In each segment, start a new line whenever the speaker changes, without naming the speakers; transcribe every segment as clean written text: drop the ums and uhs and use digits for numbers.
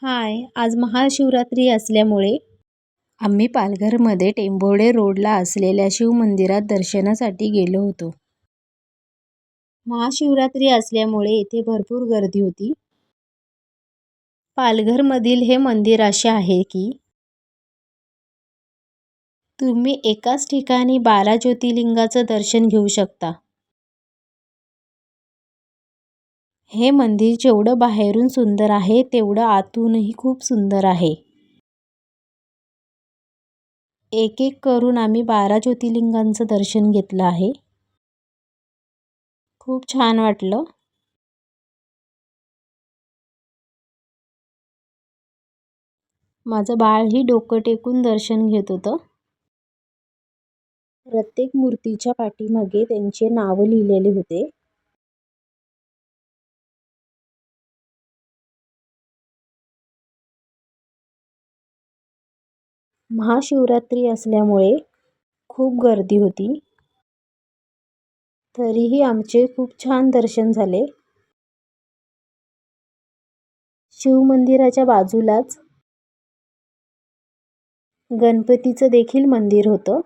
हाय, आज महाशिवरात्री असल्यामुळे आम्ही पालघरमध्ये टेंभोडे रोडला असलेल्या शिवमंदिरात दर्शनासाठी गेलो होतो. महाशिवरात्री असल्यामुळे इथे भरपूर गर्दी होती. पालघरमधील हे मंदिर असे आहे की तुम्ही एकाच ठिकाणी 12 ज्योतिर्लिंगाचं दर्शन घेऊ शकता. हे मंदिर जेवढं बाहेरून सुंदर आहे तेवढं आतूनही खूप सुंदर आहे. एक एक करून आम्ही 12 ज्योतिर्लिंगांचं दर्शन घेतलं आहे. खूप छान वाटलं. माझं बाळही डोकं टेकून दर्शन घेत होतं. प्रत्येक मूर्तीच्या पाठीमागे त्यांचे नाव लिहिलेले होते. महाशिवरात्री असल्यामुळे खूप गर्दी होती. तरीही आमचे खूप छान दर्शन झाले. शिवमंदिराच्या बाजूलाच गणपतीचं देखील मंदिर होतं.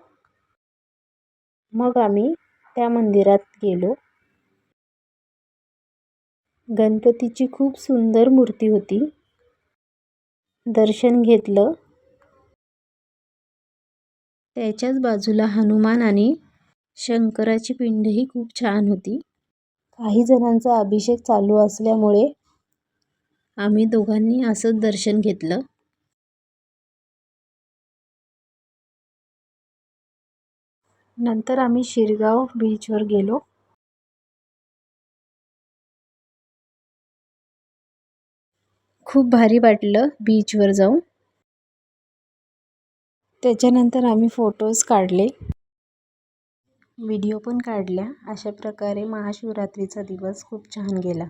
मग आम्ही त्या मंदिरात गेलो. गणपतीची खूप सुंदर मूर्ती होती. दर्शन घेतलं. त्याच्याच बाजूला हनुमान आणि शंकराची पिंडही खूप छान होती. काही जणांचा अभिषेक चालू असल्यामुळे आम्ही दोघांनी असंच दर्शन घेतलं. नंतर आम्ही शिरगाव बीचवर गेलो. खूप भारी वाटलं बीचवर जाऊन. त्याच्यानंतर आम्ही फोटोज काढले, व्हिडिओ पण काढल्या. अशा प्रकारे महाशिवरात्रीचा दिवस खूप छान गेला.